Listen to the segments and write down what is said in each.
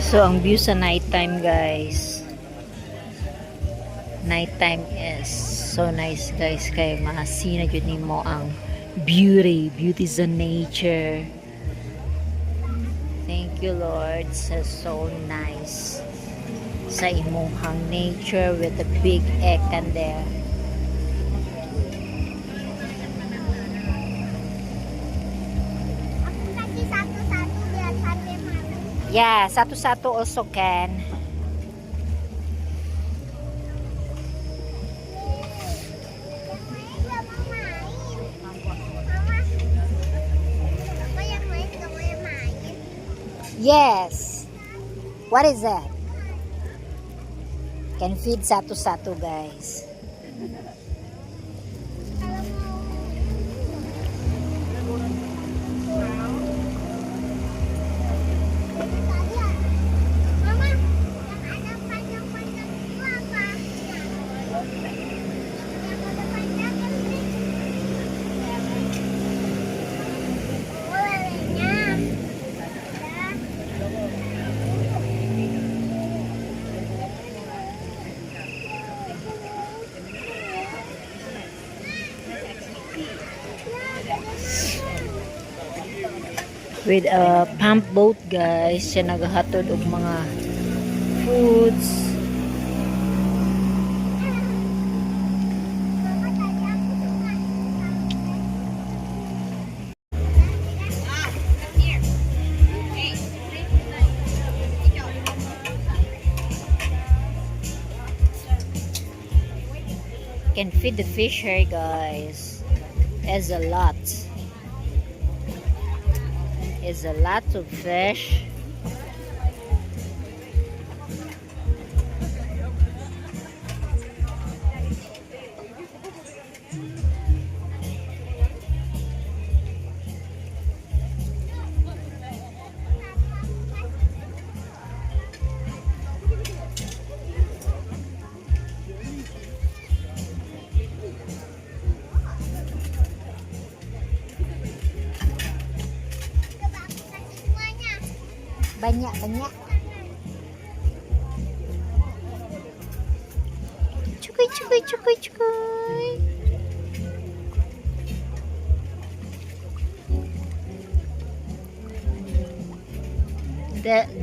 So, ang view sa nighttime, guys. Nighttime is so nice, guys. Kaya makasina yun mo ang beauty. Beauty sa nature. Thank you, Lord. So nice. Sa imuhang nature with the big ekan there. Yeah, satu-satu also can. Yes. What is that? Can feed satu-satu, guys. With a pump boat, guys, siya naghahatod og mga foods. Can feed the fish here, guys. There's a lot. Is a lot of fish. Banyak. Cukuy.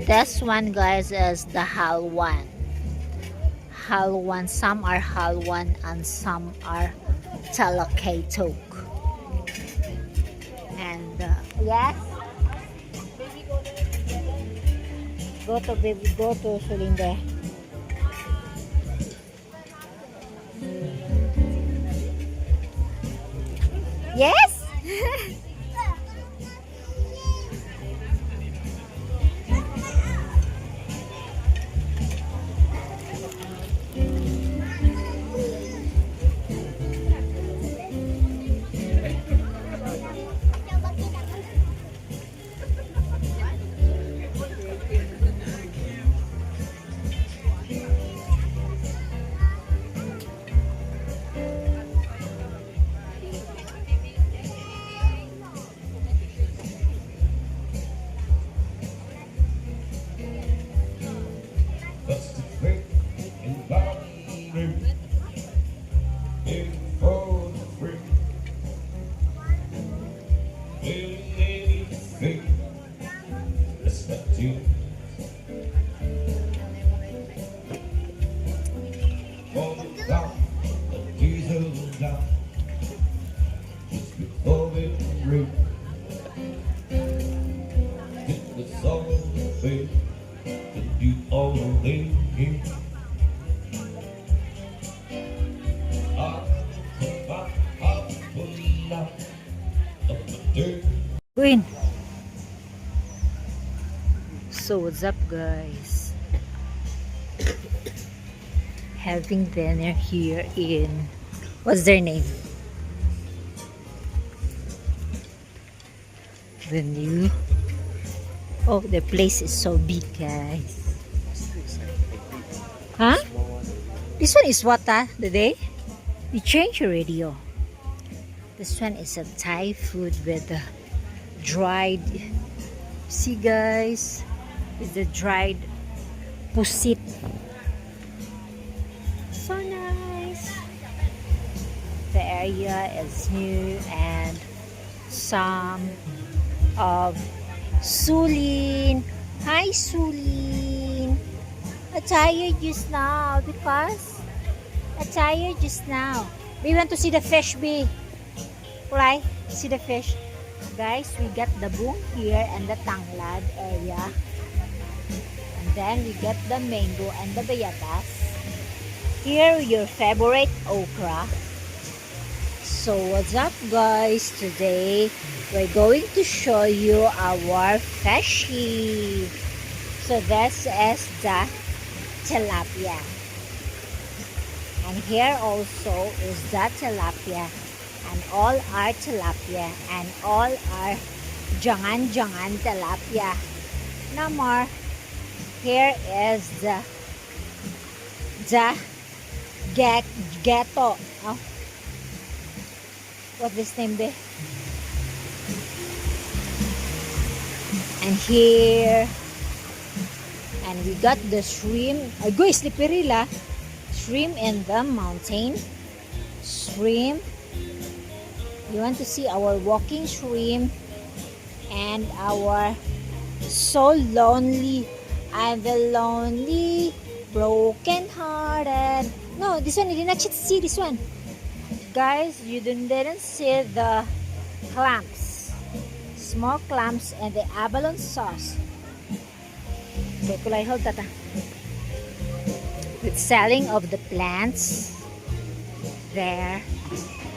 This one, guys, is the halwan. Some are halwan and some are talakatok. And yes. Go to baby, go to Sulinde. Yes? Queen. So what's up, guys? Having dinner here in, what's their name? The new, oh, the place is so big, guys. Huh? This one is what, the day? We changed already, oh. This one is a Thai food with dried, see guys, with the dried pusit. So nice. The area is new and some of Sulin. Hi Sulin. I tired just now because I tired just now. We went to see the fish, B. Right? See the fish. Guys, we got the boom here and the tanglad area. And then we get the mango and the bayatas. Here, your favorite okra. So what's up guys? Today, we're going to show you our fishy. So this is the tilapia. And here also is the tilapia. And all are tilapia. And all are jangan-jangan tilapia. No more. Here is the ghetto. Oh. What's this name be? And here. And we got the shrimp. Ay, go, slippery la. Shrimp in the mountain. Shrimp. You want to see our walking shrimp. And our so lonely. I'm the lonely, broken hearted. No, this one, you did not see this one. Guys, you didn't see the clams. Small clams and the abalone sauce. Okay, kulay hold tata. With selling of the plants there.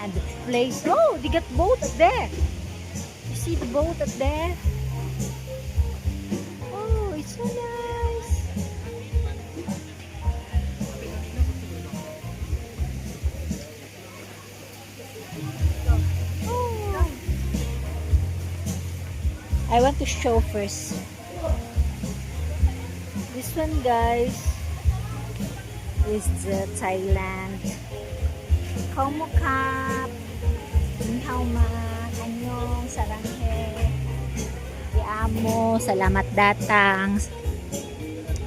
And the place. Oh, they got boat up there. You see the boat up there? Oh, it's so nice. Oh. I want to show first. This one, guys, is the Thailand. Komukap, Inhauma, Anyong, Saranghe, Iamo, Salamat Datang,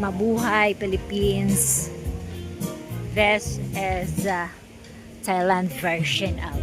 Mabuhay, Philippines. This is the Thailand version of